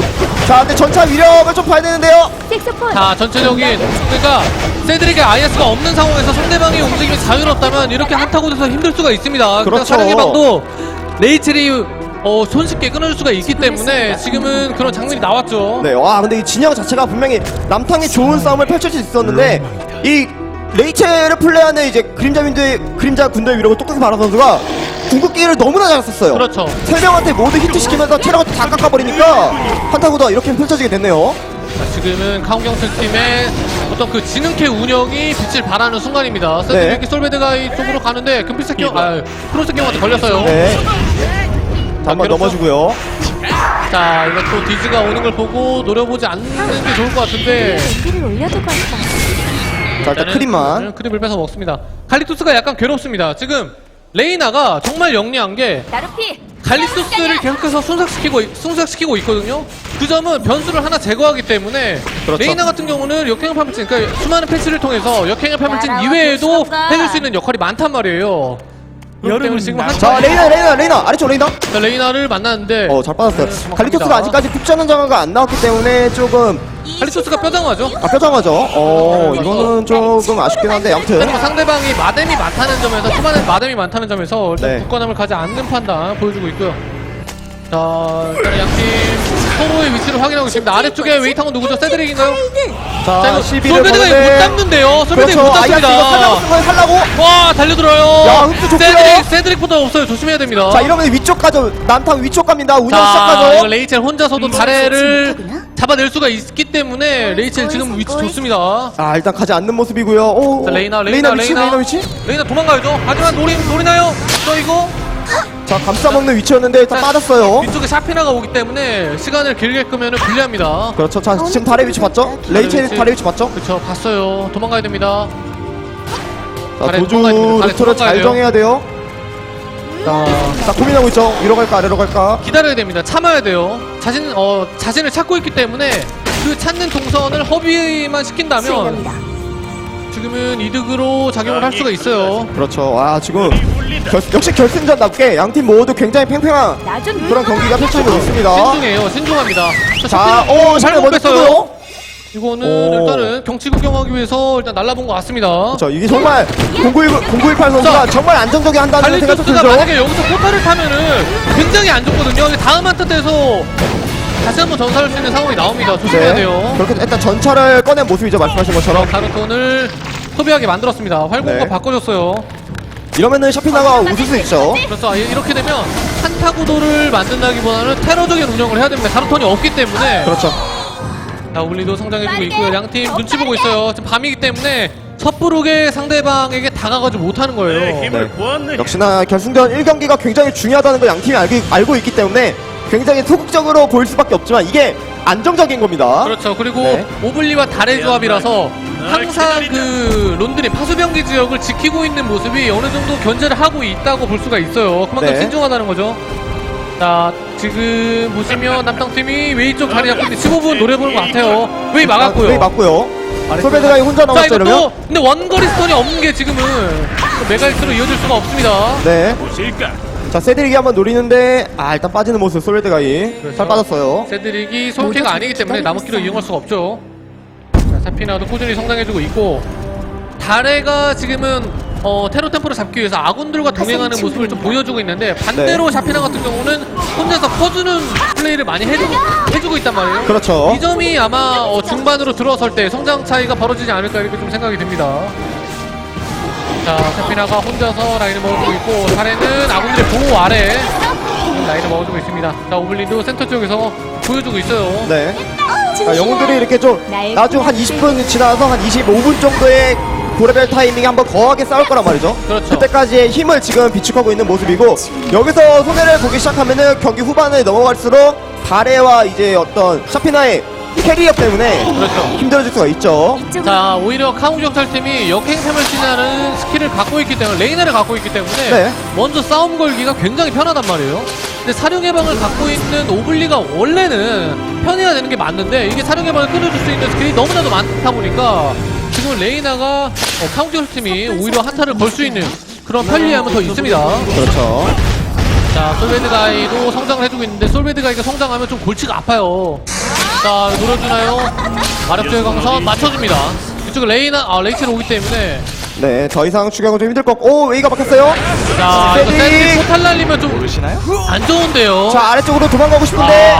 자, 근데 전차 위력을 좀 봐야 되는데요. 색소폰. 자, 전체적인 그러니까 세드릭의 IS가 없는 상황에서 상대방의 움직임이 자유롭다면 이렇게 한타고 돼서 힘들 수가 있습니다. 그렇죠. 사령의 방도 레이첼이 손쉽게 끊어줄 수가 있기 때문에 지금은 그런 장면이 나왔죠. 네, 와, 근데 이 진영 자체가 분명히 남탕이 좋은 싸움을 펼칠 수 있었는데 이 레이첼을 플레이하는 이제 그림자 군대의 위력을 똑똑히 바라 선수가 궁극기를 너무나 잘 썼어요. 그렇죠. 세 명한테 모두 히트시키면서 체력을 다 깎아버리니까 한타구도 이렇게 펼쳐지게 됐네요. 자, 지금은 카운경찰 팀의 어떤 그 지능캐 운영이 빛을 발하는 순간입니다. 세드릭이 네. 솔베드가 이쪽으로 가는데 금빛색 프로색 경한테 걸렸어요. 네. 자, 한번 그렇죠. 넘어주고요. 자, 이거 또 디즈가 오는 걸 보고 노려보지 않는 게 좋을 것 같은데. 연기를 올려두고 있다. 자, 일단 크림만. 크림을 뺏어 먹습니다. 갈리토스가 약간 괴롭습니다. 지금 레이나가 정말 영리한 게 나루피. 갈리토스를 계속해서 순삭시키고 있거든요. 그 점은 변수를 하나 제거하기 때문에 그렇죠. 레이나 같은 경우는 역행의 파멸진, 그러니까 수많은 패치를 통해서 역행의 파멸진 이외에도 해줄 수 있는 역할이 많단 말이에요. 그렇기 때문에 지금 자, 레이나 아래쪽 레이나. 자, 레이나를 만났는데 잘 빠졌어요. 네, 갈리토스가 아직까지 푹전한 장화가 안 나왔기 때문에 조금 갈리토스가 뼈장하죠. 뼈장하죠. 이거는 조금 아쉽긴 한데 아무튼. 하지만 상대방이 마뎀이 많다는 점에서 초반에 마뎀이 많다는 점에서 일단 네. 굳건함을 가지 않는 판단 보여주고 있고요. 자, 일단 양팀 서로의 위치를 확인하고 있습니다. 아래쪽에 웨이탕은 누구죠? 세드릭인가요? 자, 자, 이거 12를 솔베드가 이거 못 보는데. 잡는데요. 솔베드가 그렇죠. 못 아이아스 이거 잡습니다. 살려고 쓴 거에 살라고. 와, 달려들어요. 야, 흡수 좋고요. 세드릭보다 없어요. 조심해야 됩니다. 자, 이러면 위쪽 가죠. 남탕 위쪽 갑니다. 운영 자, 이거 시작하죠. 레이첼 혼자서도 다래를 잡아낼 수가 있기 때문에 레이첼 지금 위치 좋습니다. 아, 일단 가지 않는 모습이고요. 오. 자, 레이나 레이나 위치. 레이나 도망가야죠. 하지만 노리나요? 이거 자, 감싸먹는 위치였는데 일단 자, 빠졌어요. 위쪽에 샤피나가 오기 때문에 시간을 길게 끄면 불리합니다. 그렇죠. 자, 지금 다리 위치 봤죠? 레이첼 위치. 다리 위치 봤죠? 그렇죠. 봤어요. 도망가야 됩니다. 자, 다리 도주 도망가야 됩니다. 다리 루트를 도망가야 잘 돼요. 정해야 돼요. 자, 고민하고 있죠. 위로 갈까 아래로 갈까? 기다려야 됩니다. 참아야 돼요. 자신을 찾고 있기 때문에 그 찾는 동선을 허비만 시킨다면 수행합니다. 지금은 이득으로 작용을 할 수가 있어요. 그렇죠. 아, 지금 역시 결승전답게 양팀 모두 굉장히 팽팽한 나좀 그런 경기가 펼쳐지고 있습니다. 신중해요. 신중합니다. 자, 잘못 먼저 뺐어요. 뜨고요. 이거는 오. 일단은 경치 구경하기 위해서 일단 날라본 것 같습니다. 그렇죠. 이게 정말 0918 선수가 정말 안정적이 한다는 생각이 좀 갈리토스가 들죠. 만약에 여기서 포탈을 타면은 굉장히 안 좋거든요. 근데 다음 한타 때서 다시 한번 전사할 수 있는 상황이 나옵니다. 조심해야 돼요. 그렇게 일단 전차를 꺼낸 모습이죠. 말씀하신 것처럼. 가르톤을 소비하게 만들었습니다. 활공과 네. 바꿔줬어요. 이러면은 샤피나가 웃을 수 있죠. 그래서 이렇게 되면 한타 구도를 만든다기보다는 테러적인 운영을 해야 됩니다. 가르톤이 없기 때문에. 그렇죠. 자, 우리도 성장해주고 있고요. 양팀 눈치 보고 있어요. 지금 밤이기 때문에 섣부르게 상대방에게 다가가지 못하는 거예요. 내 힘을 네. 보았네. 역시나 결승전 1경기가 굉장히 중요하다는 걸 양팀이 알고 있기 때문에 굉장히 소극적으로 보일 수밖에 없지만 이게 안정적인 겁니다. 그렇죠. 그리고 네. 오블리와 달의 조합이라서 항상 기다리자. 그 론들이 파수병기 지역을 지키고 있는 모습이 어느 정도 견제를 하고 있다고 볼 수가 있어요. 그만큼 네. 신중하다는 거죠. 자, 지금 보시면 남탕팀이 웨이 쪽 자리 잡고 있는데 15분 노려보는 것 같아요. 웨이 막았고요. 웨이 맞고요. 솔베드가 혼자 자, 남았죠, 이러면? 이것도 근데 원거리 스톤이 없는 게 지금은 메가엑스로 이어질 수가 없습니다. 네. 보실까? 자, 세드릭이 한번 노리는데, 일단 빠지는 모습, 솔베드가이. 그렇죠. 잘 빠졌어요. 세드릭이 솔캐가 아니기 때문에 나무키로 이용할 수가 없죠. 자, 사피나도 꾸준히 성장해주고 있고 다레가 지금은 테러 템포를 잡기 위해서 아군들과 동행하는 모습을 좀 보여주고 있는데 반대로 네. 샤피나 같은 경우는 혼자서 퍼주는 플레이를 많이 해주고 있단 말이에요. 그렇죠. 이 점이 아마 중반으로 들어설 때 성장 차이가 벌어지지 않을까 이렇게 좀 생각이 듭니다. 자, 샤피나가 혼자서 라인을 먹어주고 있고 다레는 아군들의 보호 아래 라인을 먹어주고 있습니다. 자, 오블린도 센터 쪽에서 보여주고 있어요. 네. 자, 영웅들이 이렇게 좀, 나중 한 20분 지나서 한 25분 정도의 고레벨 타이밍에 한번 거하게 싸울 거란 말이죠. 그렇죠. 그때까지의 힘을 지금 비축하고 있는 모습이고, 여기서 손해를 보기 시작하면은 경기 후반에 넘어갈수록 다레와 이제 어떤 샤피나의 캐리어 때문에 그렇죠. 힘들어질 수가 있죠. 자, 오히려 카웅경찰팀이 역행템을 치냐는 스킬을 갖고 있기 때문에 레이나를 갖고 있기 때문에 네. 먼저 싸움 걸기가 굉장히 편하단 말이에요. 근데 사령 예방을 갖고 있는 오블리가 원래는 편해야 되는 게 맞는데 이게 사령 예방을 끊어줄 수 있는 스킬이 너무나도 많다 보니까 지금 레이나가 카웅경찰팀이 오히려 한타를 걸 수 있는 그런 편리함은 더 있습니다. 그렇죠. 자, 솔베드가이도 성장을 해주고 있는데 솔베드가이가 성장하면 좀 골치가 아파요. 자, 노려주나요? 마력조의 강선 맞춰줍니다. 이쪽에 레이첼 오기 때문에 네, 더 이상 추격은 좀 힘들 것 같고, 오, 웨이가 막혔어요. 자, 이거 세드릭. 세드릭 포탈 날리면 좀 안 좋은데요. 자, 아래쪽으로 도망가고 싶은데,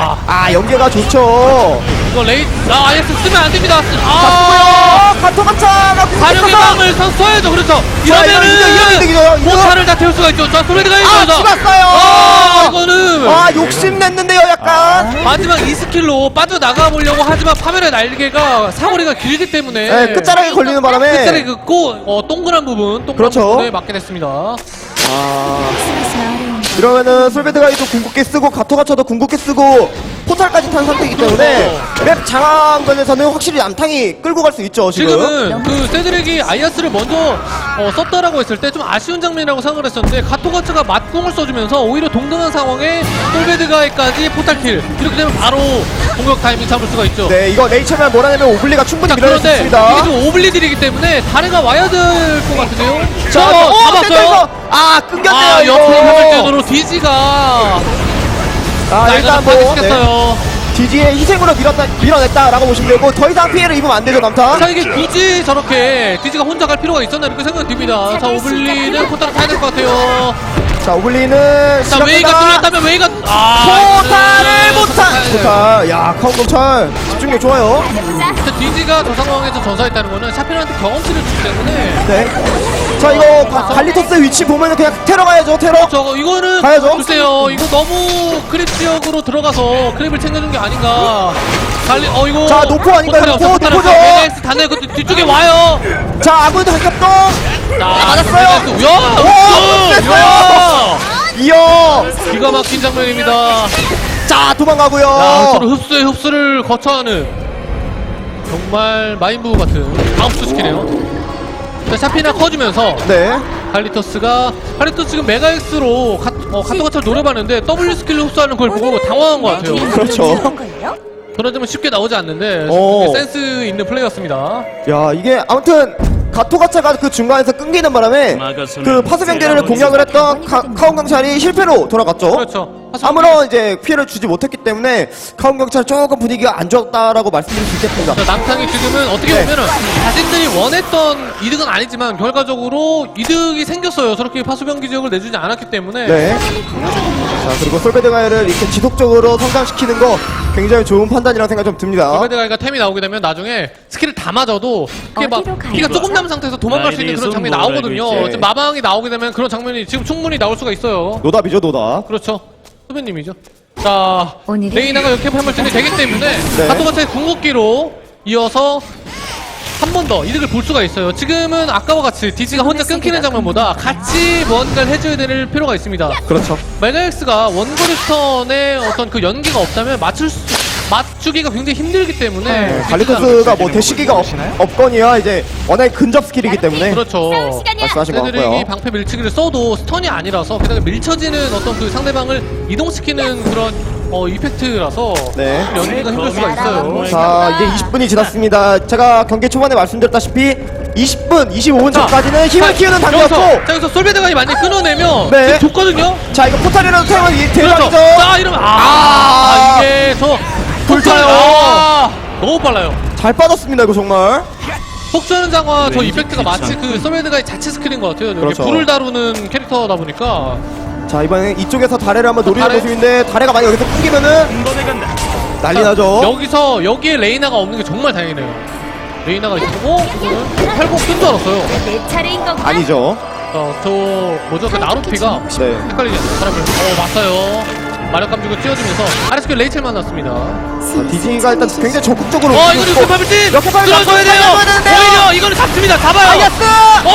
연계가 좋죠. 이거 아이엑스 쓰면 안 됩니다. 자, 카토가차가 사령 예방을 써야죠. 그렇죠. 이거 이러면은 이득이죠. 포탈을 다 태울 수가 있죠. 자, 솔베드가 죽었어요. 이거는 욕심냈는데요, 약간. 마지막 이 스킬로 빠져나가 보려고 하지만 파멸의 날개가 사거리가 길기 때문에 네, 끝자락에 걸리는 바람에. 끝자락에 긋고 동그란 부분에 그렇죠. 맞게 됐습니다. 이러면은 솔베드가이도 궁극기 쓰고 가토가차도 궁극기 쓰고 포탈까지 탄 상태이기 때문에 맵 장악권에서는 확실히 남탕이 끌고 갈 수 있죠. 지금은 그 세드릭이 아이아스를 먼저 썼다라고 했을 때 좀 아쉬운 장면이라고 생각을 했었는데 가토가츠가 맞궁을 써주면서 오히려 동등한 상황에 솔베드가이까지 포탈킬 이렇게 되면 바로 공격 타이밍 잡을 수가 있죠. 네, 이거 네이처만 몰아내면 오블리가 충분히 자, 밀어낼 수 그런데 있습니다. 이게 좀 오블리들이기 때문에 다리가 와야 될 것 같은데요. 자, 잡았어요. 센터에서 끊겼네요. 이거. 옆으로 해볼 때로 디지가 일단 뭐 시켰어요. DG의 희생으로 밀어냈다라고 보시면 되고 더 이상 피해를 입으면 안 되죠, 남탕. 자, 이게 굳이 저렇게 디지가 혼자 갈 필요가 있었나 이렇게 생각이 듭니다. 자, 오블리는 포탈을 타야 될 것 같아요. 자, 오블리는 자, 웨이가 뚫렸다면 웨이가 포탈을 못한 포탈. 야, 카운검찰 집중력 좋아요. 디지가 저 상황에서 전사했다는 거는 샤피한테 경험치를 주기 때문에 네. 자, 이거 갈리토스 위치 보면은 그냥 테러 가야죠, 테러. 저거 이거는 가야죠. 글쎄요, 이거 너무 크립 지역으로 들어가서 크립을 챙겨준 게 아닌가. 이거 자, 노포 아닌가요? 노포죠. 메가엑스 단내 그 뒤쪽에 와요. 자, 아군도 합격동. 자, 맞았어요. 야, 이어. 기가 막힌 장면입니다. 자, 도망가고요. 야, 서로 흡수에 흡수를 거쳐하는 정말 마인부 같은 다음수 스킬이에요. 자, 샤피나 커지면서 네. 칼리토스 지금 메가엑스로 카토가차를 노려봤는데 W 스킬로 흡수하는 걸 보고 당황한 것 같아요. 그렇죠. 그런 점은 쉽게 나오지 않는데 오. 센스 있는 플레이였습니다. 야, 이게 아무튼 가토가차가 그 중간에서 끊기는 바람에 그 파수병기를 공략을 했던 카운경찰이 실패로 돌아갔죠. 그렇죠. 아무런 이제 피해를 주지 못했기 때문에 카운경찰 조금 분위기가 안 좋았다라고 말씀드릴 수 있겠습니다. 자, 남탕이 지금은 어떻게 네. 보면은 자신들이 원했던 이득은 아니지만 결과적으로 이득이 생겼어요. 저렇게 파수병기 지역을 내주지 않았기 때문에. 네. 자, 그리고 솔베드가이를 이렇게 지속적으로 성장시키는 거 굉장히 좋은 판단이라고 생각 좀 듭니다. 솔베드가이가 템이 나오게 되면 나중에 스킬을 다 맞아도 그게 막 어디로 가야 피가 되죠? 조금 남은 상태에서 도망갈 수 있는 그런 장면이 라인에서 나오거든요. 뭘 알고 있지? 지금 마방이 나오게 되면 그런 장면이 지금 충분히 나올 수가 있어요. 노답이죠, 노답. 그렇죠. 수배님이죠. 자, 오늘은 레이나가 이렇게 해물증이 되기 때문에 네. 가토가차의 궁극기로 이어서 한 번 더 이득을 볼 수가 있어요. 지금은 아까와 같이 디지가 혼자 끊기는 장면보다 같이 뭔가를 해줘야 될 필요가 있습니다. 그렇죠. 메가엑스가 원거리 스턴에 어떤 그 연기가 없다면 맞추기가 굉장히 힘들기 때문에 갈리토스가 뭐 대시기가 없거니와 이제 워낙에 근접 스킬이기 때문에 그렇죠. 말씀하신 것 쟤들이 같고요. 방패 밀치기를 써도 스턴이 아니라서 게다가 밀쳐지는 어떤 그 상대방을 이동시키는 그런 이펙트라서 네. 연기가 힘들 수가 있어요. 자, 이제 20분이 지났습니다. 제가 경기 초반에 말씀드렸다시피 20분, 25분 전까지는 힘을 키우는 단계였고, 여기서 솔베드가 만약에 끊어내면 네. 좋거든요. 자, 이거 포탈이라도 사용한 이 그렇죠. 대박이죠. 자, 이러면 이게 저 불타요. 너무 빨라요. 잘 빠졌습니다, 이거 정말. 폭주하는 장화 저 이펙트가 마치 그 솔베드가의 자체 스킬인 것 같아요. 그렇죠. 이렇게 불을 다루는 캐릭터다 보니까 자, 이번엔 이쪽에서 다래를 한번 노리는 다래. 모습인데, 다래가 만약 여기서 끊기면은 난리 나죠. 여기에 레이나가 없는 게 정말 다행이네요. 레이나가 있고 이거는 팔곡 뜬 줄 알았어요. 내 차례인 거구나. 아니죠. 저 뭐죠? 그 나루피가 네. 헷갈리게 사람을 맞아요. 마력 감지고 찌어주면서 아래스크 레이첼 만났습니다. 자, 디즈니가 일단 굉장히 적극적으로. 이거 이렇게 밟을지 이렇게 밟으면 들어줘야 돼요. 잡아야 되는데요. 오히려 이거는 잡습니다. 잡아요. 아이아스!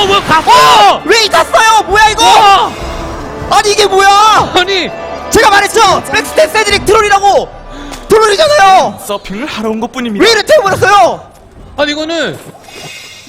뭐야 갔어요. 왜 이tas어요? 뭐야 이거? 아니 이게 뭐야? 아니 제가 말했죠. 백스텝 세드릭 트롤이라고. 트롤이잖아요. 서핑을 하러 온 것뿐입니다. 왜 이렇게 해버렸어요? 아니 이거는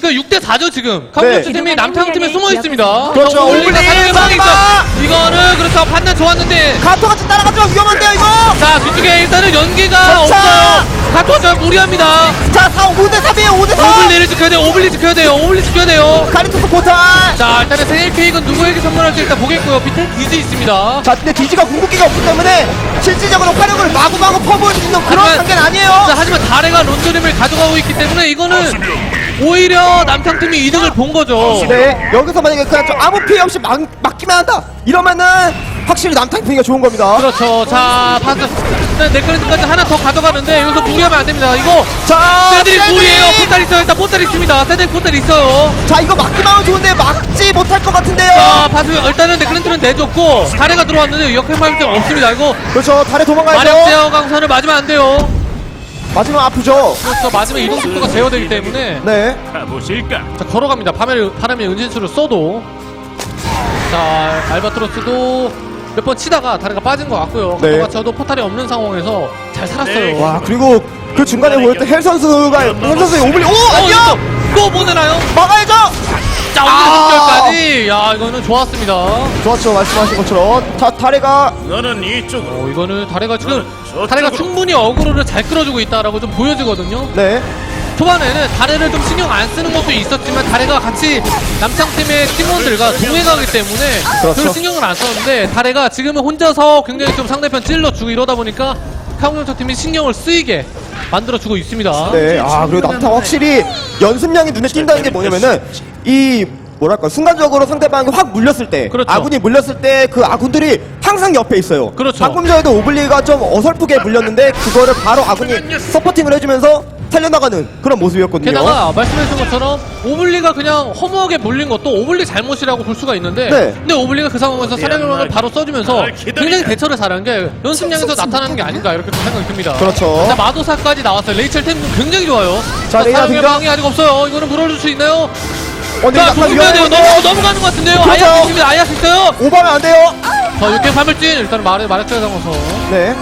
그러니까 6대 4죠 지금. 카운트 팀이 남탕 팀에 숨어 있습니다. 그렇죠. 올리가 올리, 사냥의 방이 있어. 마지막! 이거는 그렇죠. 판단 좋았는데. 가토같이 따라가지면 위험한데요 이거. 자 뒤쪽에 일단은 연기가 자, 없어요. 가토가 무리합니다. 자 5대3이에요 5대3. 오블리를 지켜야 돼요. 오블리 지켜야 돼요. 오블리 지켜야 돼요. 카리토스 포탈. 자 일단은 생일 케이크는 누구에게 선물할지 일단 보겠고요. 밑에 디즈 있습니다. 자 근데 디지가 궁극기가 없기 때문에 실질적으로 화력을 마구마구 퍼부을 수 있는 그런 하지만- 단계는 아니에요. 자, 하지만 다레가 론조림을 가져가고 있기 때문에 이거는 오히려 남탕팀이 이득을 본 거죠. 네 여기서 만약에 그냥 좀 아무 피해 없이 막기만 한다 이러면은 확실히 남탕 분위기가 좋은 겁니다. 그렇죠. 자, 파스. 네클레스까지 하나 더 가져가는데 여기서 무리하면 안 됩니다. 이거 자 세드릭 세드릭! 무리예요. 포탈 있어요. 일단 포탈 있습니다. 세드릭 포탈 있어요. 자 이거 막기만 하면 좋은데 막지 못할 것 같은데요. 자, 파스 일단은 네클레스는 내줬고 다레가 들어왔는데 역행할 데 없습니다. 이거 그렇죠 달에 마력 도망가야죠. 제어 강선을 맞으면 안 돼요. 마지막 아프죠. 그렇죠. 맞으면 이동 속도가 제어되기 때문에 네 가보실까? 자 걸어갑니다. 바람의 은신수를 써도 자 알바트로스도 몇 번 치다가 다리가 빠진 것 같고요. 네. 가토가 쳐도 포탈이 없는 상황에서 잘 살았어요. 와 그리고 그 중간에 보였던 헬 선수가 헬 선수의 오블리 오 안녕 또못 내나요? 막아야죠. 자 오늘 10절까지 야 이거는 좋았습니다. 좋았죠 말씀하신 것처럼. 자 다리가 너는 이쪽으로. 이거는 다리가 지금 저쪽으로. 다리가 충분히 어그로를 잘 끌어주고 있다라고 좀 보여지거든요. 네 초반에는 다리를 좀 신경 안 쓰는 것도 있었지만 다리가 같이 남창팀의 팀원들과 동행하기 때문에 그렇죠. 별 신경을 안 썼는데 다리가 지금은 혼자서 굉장히 좀 상대편 찔러주고 이러다 보니까 카운터 팀이 신경을 쓰이게 만들어주고 있습니다. 네, 아 그리고 남탕 확실히 연습량이 눈에 띈다는 게 뭐냐면은 이 뭐랄까 순간적으로 상대방이 확 물렸을 때 그렇죠. 아군이 물렸을 때 그 아군들이 항상 옆에 있어요. 그렇죠. 방금 전에도 오블리가 좀 어설프게 물렸는데 그거를 바로 아군이 서포팅을 해주면서 살려나가는 그런 모습이었거든요. 게다가 말씀해주신 것처럼 오블리가 그냥 허무하게 물린 것도 오블리 잘못이라고 볼 수가 있는데 네. 근데 오블리가 그 상황에서 사냥을 바로 써주면서 굉장히 대처를 잘한 게 연습량에서 나타나는 게 아닌가 이렇게 좀 생각이 듭니다. 그렇죠. 자 마도사까지 나왔어요. 레이첼 템 굉장히 좋아요. 자, 레이나 사용의 등장. 방이 아직 없어요. 이거는 물어줄 수 있나요? 근데 자 약간 조심해야 돼요. 위험해요. 넘어가는 것 같은데요. 그렇죠. 아이아스 있습니다. 아이아스 있어요. 오버하면 안 돼요. 자 이렇게 발물진 일단 마력자에 담아서 네.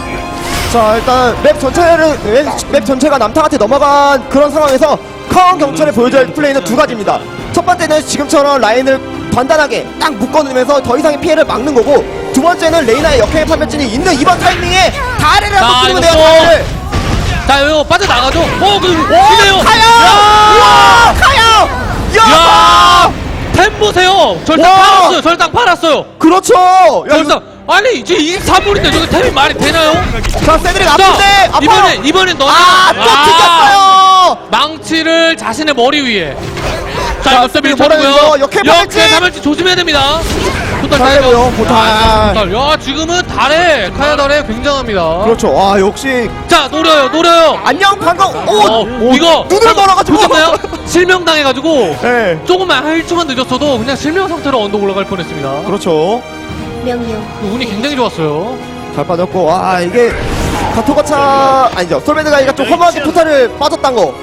자 일단 맵 전체가 남탕한테 넘어간 그런 상황에서 카원 경찰에 보여줘야 할 플레이는 두 가지입니다. 첫 번째는 지금처럼 라인을 단단하게 딱 묶어놓으면서 더 이상의 피해를 막는 거고, 두 번째는 레이나의 역행의 판별진이 있는 이번 타이밍에 다리를 한번 뚫으면 돼요. 다리를. 자 이거 빠져나가죠. 이네요. 가요! 우와! 가요! 야! 야! 템 보세요. 절당 와! 팔았어요. 절당 팔았어요. 그렇죠. 야, 절당. 아니 이제 23분인데 저게 템이 말이 되나요? 자, 세드릭 자, 아픈데 아파. 이번엔 너는 또 튕겼어요. 망치를 자신의 머리 위에. 자, 자, 옆에 스피드 몰아내는 밀쳐주고요. 거, 역행 발치! 역행발치 조심해야 됩니다. 포탈 잘 타이거. 되고요, 포탈. 포탈. 야, 지금은 달에 카야 달에 굉장합니다. 그렇죠. 와, 역시 자, 노려요. 안녕 방금. 오, 이거 눈을 멀어가지고. 보셨나요? 실명당해가지고 네. 조금만 1초만 늦었어도 그냥 실명 상태로 언덕 올라갈 뻔했습니다. 그렇죠. 명령. 운이 굉장히 좋았어요. 잘 빠졌고, 와 이게 가토가차 아니죠. 솔베드가이가 좀 허무하게 포탈을 빠졌단 거.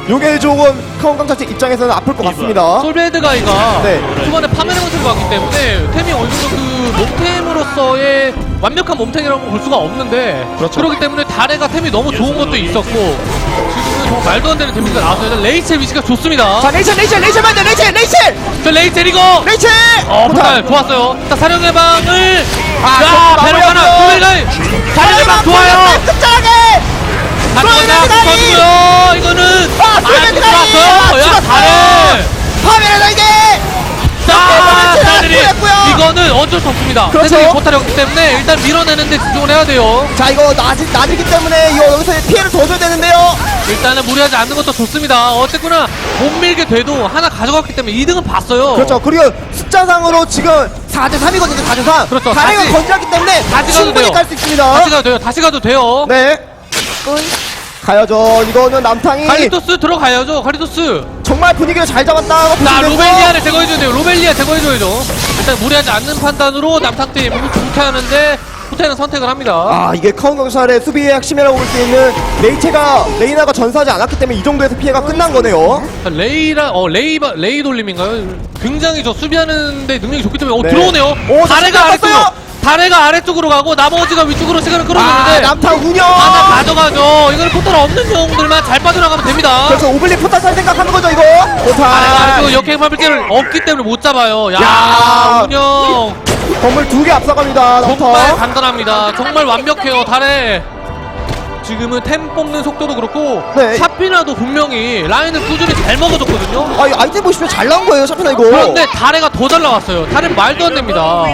요게 조금 카운 강자체 입장에서는 아플 것 같습니다. 솔베드가이가 네. 초반에 파멸의 모습을 봤기 때문에 템이 어느 정도 그 목템으로서 타로로서의 완벽한 몸탱이라고 볼 수가 없는데 그렇죠. 그렇기 때문에 다레가 템이 너무 좋은 것도 있었고 지금은 정말 말도 안 되는 데미지가 나왔어요. 일단 레이첼 위치가 좋습니다. 자, 레이첼 맞네, 레이첼! 저 레이첼 이거 레이첼! 포탈 좋았어요. 자 사령의 방을 아, 자 배로 하나 소멸가이 사령의 방 좋아요. 끝자락에! 사령의 방 좋았고요. 이거는 소멸가이! 좋았어요. 야 죽었어요! 잘해. 파멸의 이게! 자, 세들이 됐고요. 이거는 어쩔 수 없습니다. 그렇죠. 세들이 포탈이었기 때문에 일단 밀어내는데 집중을 해야 돼요. 자, 이거 낮이기 때문에 이거 여기서 피해를 더 줘야 되는데요. 일단은 무리하지 않는 것도 좋습니다. 어쨌거나 못 밀게 돼도 하나 가져갔기 때문에 2등은 봤어요. 그렇죠. 그리고 숫자상으로 지금 4대3이거든요, 4대3. 그렇죠. 다리가 다시- 건지하기 때문에 다시 가도 충분히 돼요. 갈 수 있습니다. 다시 가도 돼요. 다시 가도 돼요. 네. 가야죠. 이거는 남탕이 갈리토스 들어가야죠. 갈리토스. 정말 분위기를 잘 잡았다고 자, 보시면 되고. 로벨리아를 제거해줘야 돼요. 로벨리아 제거해줘야죠. 일단 무리하지 않는 판단으로 남탕팀 후퇴하는데 후퇴는 선택을 합니다. 아, 이게 카운경찰의 수비의 핵심이라고 볼 수 있는 레이나가 전사하지 않았기 때문에 이 정도에서 피해가 끝난 거네요. 자, 레이 돌림인가요? 굉장히 저 수비하는데 능력이 좋기 때문에 네. 들어오네요. 오, 다레가 자, 아래쪽으로 떴어요. 다레가 아래쪽으로 가고 나머지가 위쪽으로 시간을 끌어주는데 남탕 운영. 하나 가져가죠. 이거는 포탈 없는 영웅들만 잘 빠져나가면 됩니다. 그래서 오블리 포탈 살 생각하는 거죠, 이거. 다레가 아래쪽으로 포탈. 역행 파빌게를 없기 때문에 못 잡아요. 야. 야, 운영 건물 2개 앞서갑니다. 정말 남탕. 간단합니다. 정말 완벽해요. 다레. 지금은 템 뽑는 속도도 그렇고 네. 샤피나도 분명히 라인을 꾸준히 잘 먹어줬거든요. 아, 이 아이템 보시면 잘 나온 거예요, 샤피나 이거. 그런데 다레가 더 잘 나왔어요. 다레는 말도 안 됩니다.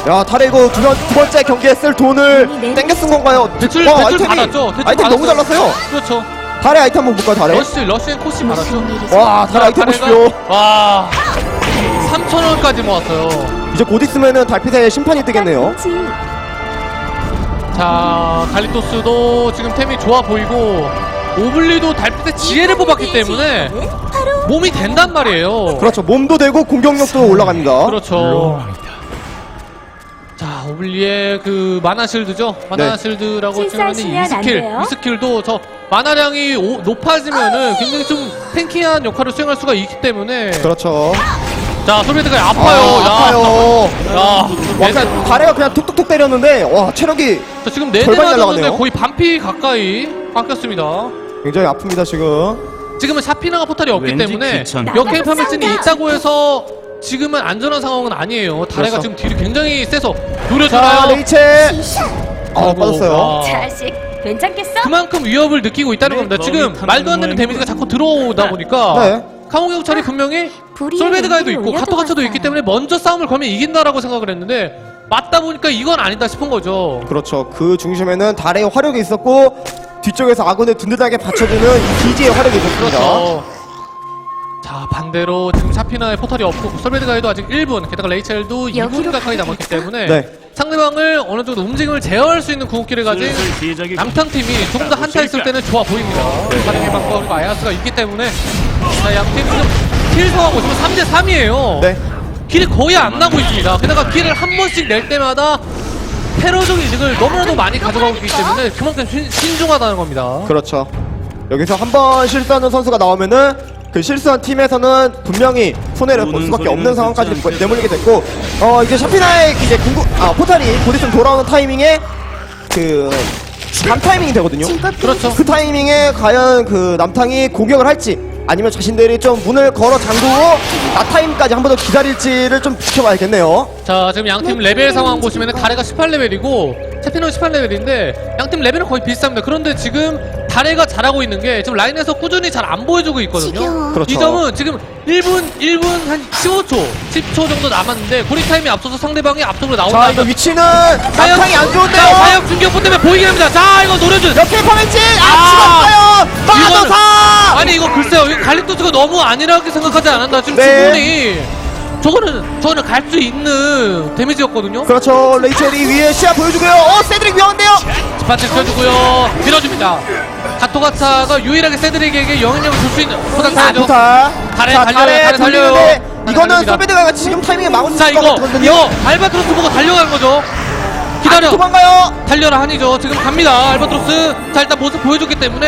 야, 다레 이거 두 번째 경기에 쓸 돈을 땡겨 쓴 건가요? 대출 와, 대출 아이템이- 받았죠. 대출 아이템 너무 잘 받았어요. 났어요. 그렇죠. 다레 아이템 한번 볼까요, 다레? 러시 앤 코시 받았죠. 와, 다레 아이템 보십시오. 와 3,000원까지 모았어요. 이제 곧 있으면은 달빛의 심판이 뜨겠네요. 자 갈리토스도 지금 템이 좋아 보이고 오블리도 달빛의 지혜를 뽑았기 때문에 몸이 된단 말이에요. 그렇죠. 몸도 되고 공격력도 올라갑니다. 그렇죠. 자 오블리의 그 마나 실드죠. 마나 네. 실드라고 치면 이 실수하시면 안 돼요. 스킬도 저 마나량이 높아지면은 굉장히 좀 탱키한 역할을 수행할 수가 있기 때문에 그렇죠. 자 솔베드가 아파요. 아파요. 야, 와, 그냥 다레가 그냥 툭툭툭 때렸는데 와, 체력이 자, 지금 4대 절반이 맞았는데 날아가네요. 거의 반피 가까이 깎였습니다. 굉장히 아픕니다, 지금. 지금은 샤피나가 포탈이 없기 왠지 때문에 귀찮다. 역행 파멸진이 있다고 해서 지금은 안전한 상황은 아니에요. 다레가 그렇죠. 지금 딜이 굉장히 세서 자, 노려주나요? 레이첼. 아이고, 빠졌어요. 와. 자식 괜찮겠어? 그만큼 위협을 느끼고 있다는 네, 겁니다. 거기 지금 가는 말도 안 되는 모양이구나. 데미지가 자꾸 들어오다 보니까 네. 카모 경찰이 분명히 불의의 솔베드가이도 용기를 있고 카토가츠도 있기 때문에 먼저 싸움을 걸면 이긴다라고 생각을 했는데 맞다 보니까 이건 아니다 싶은 거죠. 그렇죠. 그 중심에는 달의 화력이 있었고 뒤쪽에서 아군을 든든하게 받쳐주는 이 기지의 화력이 있었습니다. 그렇죠. 자 반대로 지금 샤피나의 포탈이 없고 솔베드가이도 아직 1분 게다가 레이첼도 2분 여기로 가까이 남았기 때문에 네. 상대방을 어느 정도 움직임을 제어할 수 있는 궁극기를 가진 시작이 남탕팀이 조금 더 한타했을 때는 좋아 보입니다. 사령의 방과 그리고 아야스가 있기 때문에 자 양팀 지금 킬 성화 보시면 3대3이에요. 네. 킬이 거의 안 나고 있습니다. 게다가 킬을 한 번씩 낼 때마다 테러적 이득을 너무나도 많이 가져가고 있기 때문에 그만큼 신중하다는 겁니다. 그렇죠. 여기서 한 번 실수하는 선수가 나오면은 그 실수한 팀에서는 분명히 손해를 볼 수밖에 없는 상황까지 내몰리게 됐고, 이제 샤피나의 이제 포탈이 곧 있으면 돌아오는 타이밍에 그 밤 타이밍이 되거든요. 그렇죠. 그 타이밍에 과연 그 남탕이 공격을 할지 아니면 자신들이 좀 문을 걸어 잠그고 나타임까지 한 번 더 기다릴지를 좀 지켜봐야겠네요. 자 지금 양팀 레벨 상황 보시면 다레가 18레벨이고 채피노 18레벨인데 양팀 레벨은 거의 비슷합니다. 그런데 지금 다레가 잘하고 있는 게 지금 라인에서 꾸준히 잘 안 보여주고 있거든요. 지겨워. 그렇죠. 이 점은 지금 1분 한 15초 10초 정도 남았는데 고리 타임이 앞서서 상대방이 앞쪽으로 자, 나온다. 이거 위치는 남탕이 안 좋은데요. 사역 중격포 때문에 보이긴 합니다. 자 이거 노려준 역행 파멸진 아, 죽었어요. 빠져사. 아니 이거 글쎄요 이거 갈리토스가 너무 안일하게 생각하지 않았나 지금 네. 충분히 저거는 갈 수 있는 데미지였거든요. 그렇죠. 레이첼이 위에 시야 보여주고요. 세드릭 위험한데요. 스파츠 켜주고요. 밀어줍니다. 가토가차가 유일하게 세드릭에게 영향력을 줄 수 있는 포탈 타야죠. 포탈. 달에 자, 달려요, 달에 달려요. 돌리는데 달에 이거는 달립니다. 소베드가 지금 타이밍에 막을 수 자 있을 것 같거든요. 이거 알바트로스 보고 달려가는 거죠. 기다려. 도망가요. 달려라 한이죠. 지금 갑니다. 알바트로스. 자 일단 모습 보여줬기 때문에